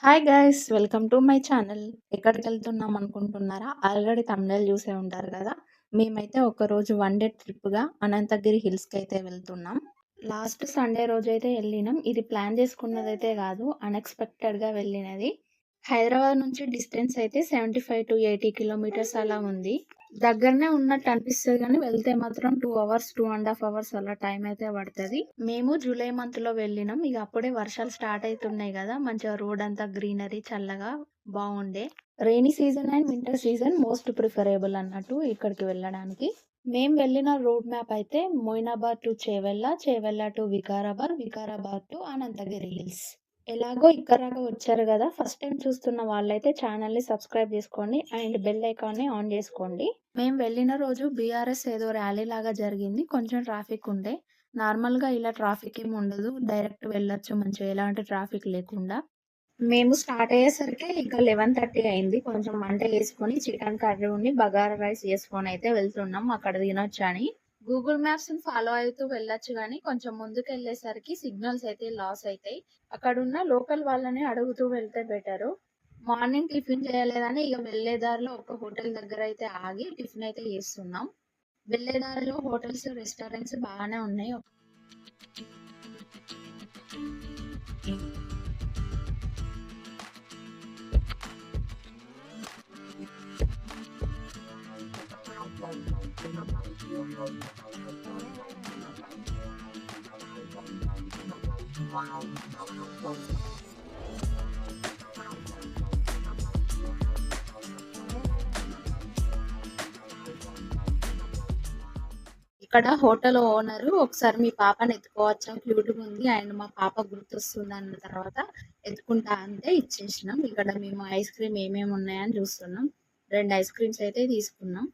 Hi guys! Welcome to my channel. ఎక్కడికెళ్తున్నాం అనుకుంటున్నారా? Already thumbnail చూసే ఉంటారు కదా! మేమైతే ఒకరోజు వన్ డే ట్రిప్‌గా అనంతగిరి హిల్స్‌కైతే వెళ్తున్నాం. లాస్ట్ సండే రోజైతే ఎళ్ళినాం. ఇది ప్లాన్ చేసుకున్నదైతే కాదు. అన్‌ఎక్స్‌పెక్టెడ్‌గా వెళ్ళినది. హైదరాబాద్ నుంచి డిస్టెన్స్ అయితే 75-80 కిలోమీటర్స్ అలా ఉంది. దగ్గరనే ఉన్నట్టు అనిపిస్తది గానీ, వెళ్తే మాత్రం 2 అవర్స్, 2½ అవర్స్ అలా టైం అయితే పడతది. మేము జూలై మంత్‌లో వెళ్ళినాం. ఇగ అప్పుడే వర్షాలు స్టార్ట్ అయితున్నాయి గదా! మంచిగా రోడ్ అంతా గ్రీనరీ చల్లగా బావుండే. Rainy season and winter season most preferable అన్నట్టు ఇక్కడికి వెళ్ళడానికి. మేము వెళ్ళిన రోడ్ మ్యాప్ అయితే Moinabad to Chevella, Chevella to Vikarabad, Vikarabad to Anantagiri hills. ఎలాగో ఇక్కడ దాకా వచ్చారు గదా! ఫస్ట్ టైమ్ చూస్తున్న వాళ్ళైతే ఛానెల్‌ని సబ్స్క్రైబ్ జేసుకోండి అండ్ బెల్ ఐకాన్‌ని ఆన్ జేసుకోండి. మేము వెళ్ళిన రోజు బీఆర్ఎస్ ఏదో ర్యాలీ లాగా జరిగింది. కొంచెం ట్రాఫిక్ ఉండే. నార్మల్‌గా ఇలా ట్రాఫిక్ ఏమి ఉండదు. డైరెక్ట్ వెళ్ళొచ్చు మంచిగా ఎలాంటి ట్రాఫిక్ లేకుండా. మేము స్టార్ట్ అయ్యేసరికి ఇంకా 11:30 అయింది. కొంచెం వంట చేసుకొని చికెన్ కర్రీ ఉండి బగారా రైస్ చేసుకొనైతే వెళ్తున్నాం అక్కడ తినొచ్చని. గూగుల్ మ్యాప్స్‌ని ఫాలో అవుతూ వెళ్ళొచ్చు గానీ, కొంచెం ముందుకెళ్ళేసరికి సిగ్నల్స్ అయితే లాస్ అయితాయి. అక్కడున్న లోకల్ వాళ్ళని అడుగుతూ వెళ్తే బెటరు. మార్నింగ్ టిఫిన్ చేయలేదని ఇగ వెళ్ళే దారిలో ఒక హోటల్ దగ్గర అయితే ఆగి టిఫిన్ అయితే చేస్తున్నాం. వెళ్ళే దారిలో హోటల్స్, రెస్టారెంట్స్ బాగానే ఉన్నాయి. ఇక్కడ హోటల్ ఓనరు ఒకసారి మీ పాపని ఎత్తుకోవచ్చా? క్యూట్‌గుంది అండ్ మా పాప గుర్తొస్తుందన్న తర్వాత ఎత్తుకుంటా అంటే ఇచ్చేసినాం. ఇక్కడ మేము ఐస్ క్రీమ్ ఏమేమి ఉన్నాయని చూస్తున్నాం. 2 ఐస్ క్రీమ్స్ అయితే తీసుకున్నాం.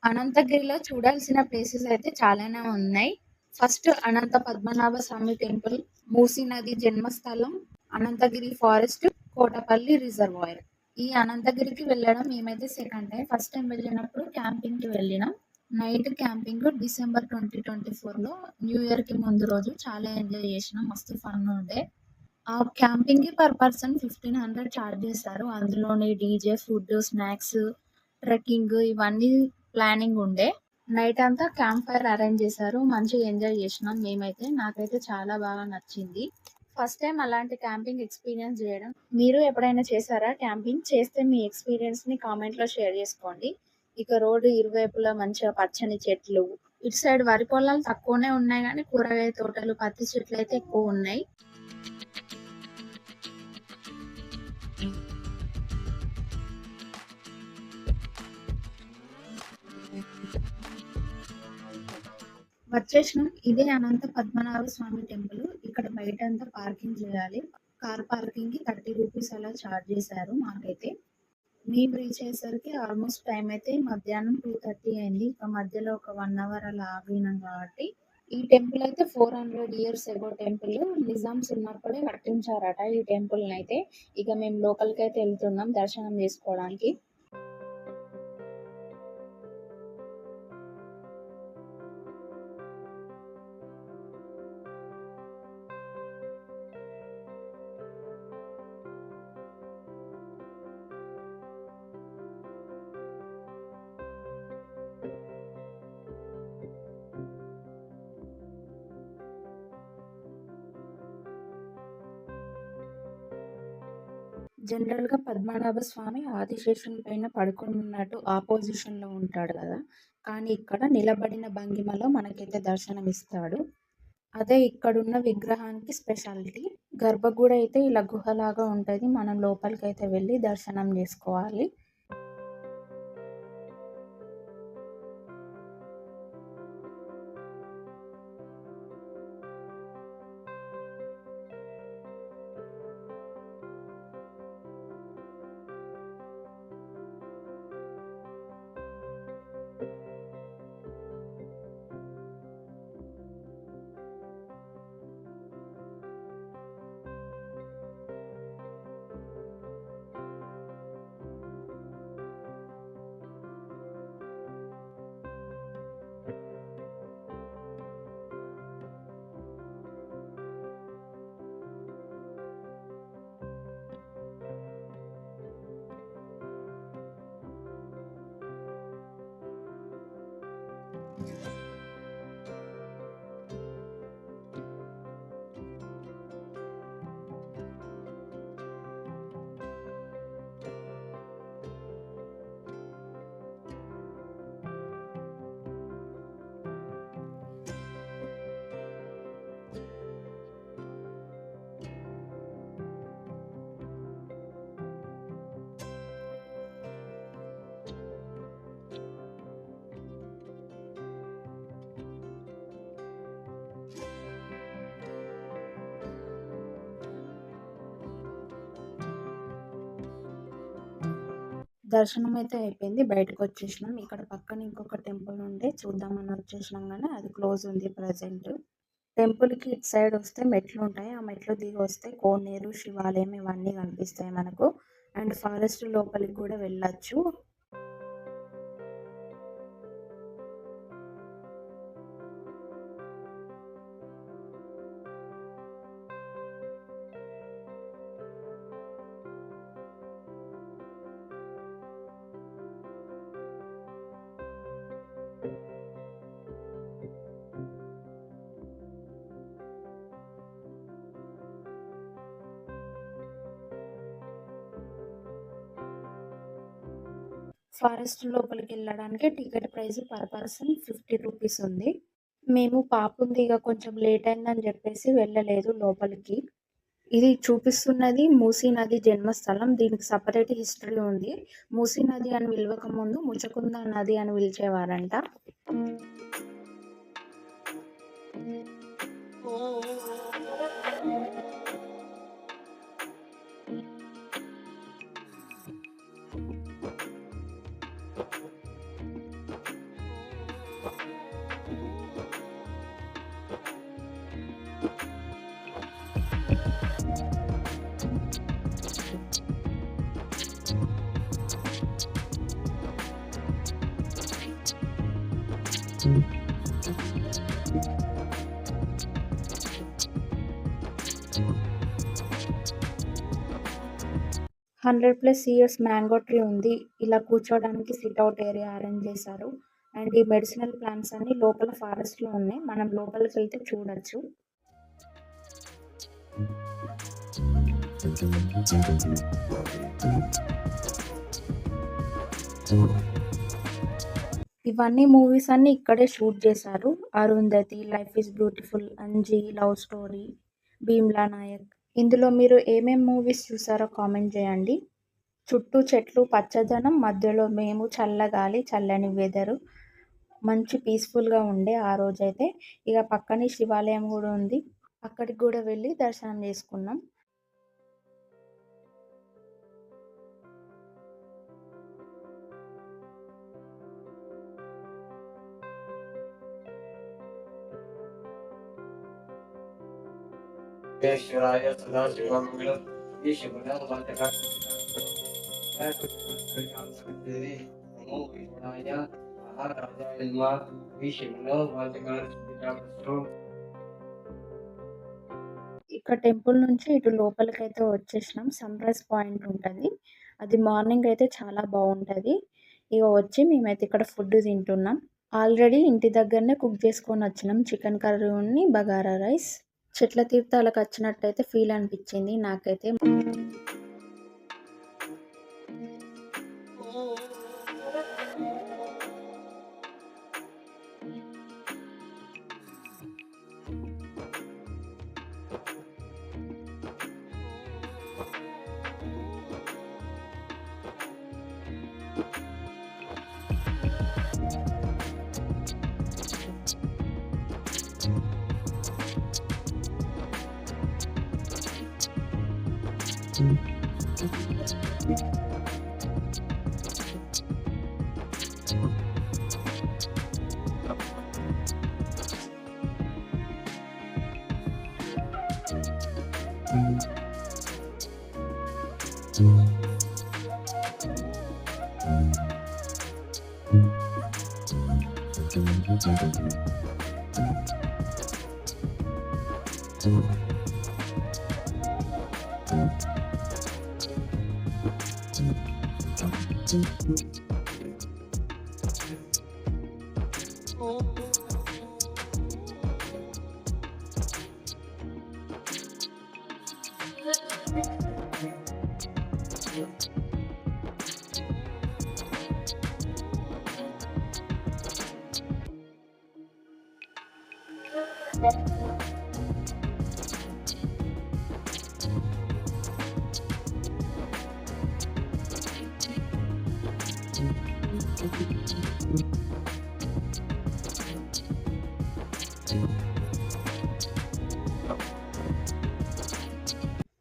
అనంతగిరిలో చూడాల్సిన ప్లేసెస్ అయితే చాలానే ఉన్నాయి. ఫస్ట్ అనంత పద్మనాభ స్వామి టెంపుల్, మూసీ నది జన్మస్థలం, అనంతగిరి ఫారెస్ట్, కోటపల్లి రిజర్వాయర్. ఈ అనంతగిరికి వెళ్ళడం మేమైతే సెకండ్ టైం. ఫస్ట్ టైం వెళ్ళినప్పుడు క్యాంపింగ్‌కి వెళ్ళినాం. నైట్ క్యాంపింగ్ డిసెంబర్ 2024లో న్యూ ఇయర్‌కి ముందు రోజు చాలా ఎంజాయ్ చేసినాం. మస్తు ఫన్ ఉండే. ఆ క్యాంపింగ్‌కి పర్ పర్సన్ 1500 చార్జ్ చేశారు. అందులోని డీజే, ఫుడ్, స్నాక్స్, ట్రెక్కింగ్ ఇవన్నీ ప్లానింగ్ ఉండే. నైట్ అంతా క్యాంప్ ఫైర్ అరేంజ్ చేశారు. మంచిగా ఎంజాయ్ చేసినాం మేమైతే. నాకైతే చాలా బాగా నచ్చింది. ఫస్ట్ టైం అలాంటి క్యాంపింగ్ ఎక్స్‌పీరియన్స్ జేయడం. మీరు ఎప్పుడైనా చేశారా క్యాంపింగ్? చేస్తే మీ ఎక్స్‌పీరియన్స్‌ని కామెంట్‌లో షేర్ చేసుకోండి. ఇక రోడ్డు ఇరువైపులా మంచిగా పచ్చని చెట్లు. ఇటు సైడ్ వరి పొలాలు తక్కువనే ఉన్నాయి గానీ, కూరగాయ తోటలు, పత్తి చెట్లయితే ఎక్కువున్నాయి. వచ్చేసినాం. ఇదే అనంత పద్మనాభ స్వామి టెంపుల్. ఇక్కడ బయటంతా పార్కింగ్ చేయాలి. కార్ పార్కింగ్‌కి 30 రూపీస్ అలా చార్జ్ చేశారు మాకైతే. మేము రీచ్ అయ్యేసరికి ఆల్మోస్ట్ టైం అయితే మధ్యాహ్నం 2:30 అయింది. ఇక మధ్యలో ఒక 1 అవర్ అలా ఆగినాం కాబట్టి ఈ టెంపుల్ అయితే 400 ఇయర్స్ ఎగో టెంపుల్. నిజామ్స్ ఉన్నప్పుడే కట్టించారట ఈ టెంపుల్‌నైతే. ఇక మేము లోపలికైతే ఎళ్తున్నాం దర్శనం చేసుకోవడానికి. జనరల్‌గా పద్మనాభ స్వామి ఆదిశేషుని పైన పడుకొనున్నట్టు ఆపోజిషన్‌లో ఉంటాడు గదా! కానీ ఇక్కడ నిలబడిన భంగిమలో మనకైతే దర్శనమిస్తాడు. అదే ఇక్కడున్న విగ్రహానికి స్పెషాలిటీ. గర్భగుడి అయితే ఇలా గుహలాగా ఉంటది. మనం లోపలికైతే వెళ్లి దర్శనం జేసుకోవాలి. దర్శనం అయితే అయిపోయింది. బయటకొచ్చేసినాం. ఇక్కడ పక్కన ఇంకొక టెంపుల్ ఉండే చూద్దామని వచ్చేసినాం గానీ అది క్లోజ్ ఉంది ప్రెజెంట్. టెంపుల్‌కి ఇటు సైడ్ వస్తే మెట్లుంటాయి. ఆ మెట్లు దిగి వస్తే కోనేరు, శివాలయం ఇవన్నీ కనిపిస్తాయి మనకు. అండ్ ఫారెస్ట్ లోపలికి గూడా వెళ్ళొచ్చు. ఫారెస్ట్ లోపలికెళ్ళడానికి ticket price per person 50 rupees ఉంది. మేము పాపుంది ఇగ కొంచెం లేట్ అయిందని జెప్పేసి వెళ్ళలేదు లోపలికి. ఇది చూపిస్తున్నది మూసీ నది జన్మస్థలం. దీనికి సెపరేట్ హిస్టరీ ఉంది. మూసీ నది అని పిలవకముందు ముచకుంద నది అని పిలిచేవారంట. Hundred plus years mango tree ఉంది. ఇలా కూర్చోవడానికి సిట్అవుట్ ఏరియా అరేంజ్ చేశారు. అండ్ ఈ మెడిసినల్ ప్లాంట్స్ అన్ని లోపల ఫారెస్ట్‌లో ఉన్నాయి. మనం లోపలికెళ్తే చూడొచ్చు. ఇవన్నీ మూవీస్ అన్నీ ఇక్కడే షూట్ చేశారు. 'Arundhati', 'life is beautiful', 'Anji', 'love story', 'Bheemla Nayak'. ఇందులో మీరు ఏమేం మూవీస్ చూసారో కామెంట్ చేయండి. చుట్టూ చెట్లు, పచ్చదనం, మధ్యలో మేము, చల్లగాలి, చల్లని వెదరు. మంచి పీస్‌ఫుల్‌గా ఉండే ఆ రోజైతే. ఇగ పక్కనే శివాలయం గూడా ఉంది. అక్కడికి గూడా వెళ్లి దర్శనం చేసుకున్నాం. ఈశ్వరాయ సదాశివమంగళం ఈశ్వరాయ నమో ఈశ్వరాయ మహారాజాయ నమః ఈశ్వరాయ ఇక్కడ టెంపుల్ నుంచి ఇటు లోపలికైతే వచ్చేసినాం. సన్‌రైజ్ పాయింట్ ఉంటది. అది మార్నింగ్ అయితే చాలా బావుంటది. ఇగ వచ్చి మేమైతే ఇక్కడ ఫుడ్ తింటున్నాం. ఆల్రెడీ ఇంటి దగ్గరనే కుక్ చేసుకొనొచ్చినాం. చికెన్ కర్రీ ఉన్ను బగారా రైస్. చెట్ల తీర్థాలకచ్చినట్టయితే ఫీల్ అనిపిచ్చింది నాకైతే.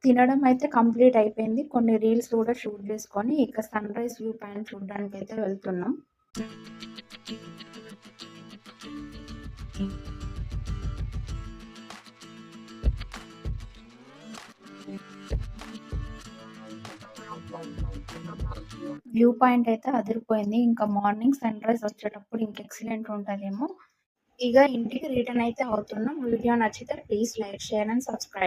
తినడం అయితే కంప్లీట్ అయిపోయింది. కొన్ని రీల్స్ కూడా షూట్ చేసుకొని ఇక సన్‌రైజ్ వ్యూ పాయింట్ చూడ్డానికైతే వెళ్తున్నాం. వ్యూ పాయింట్ అయితే అదిరిపోయింది. ఇంకా మార్నింగ్ సన్‌రైజ్ వచ్చేటప్పుడు ఇంక ఎక్సలెంట్ ఉంటదేమో. ఇక ఇంటికి రిటర్న్ అయితే అవుతున్నాం. వీడియో నచ్చితే please like, share and subscribe.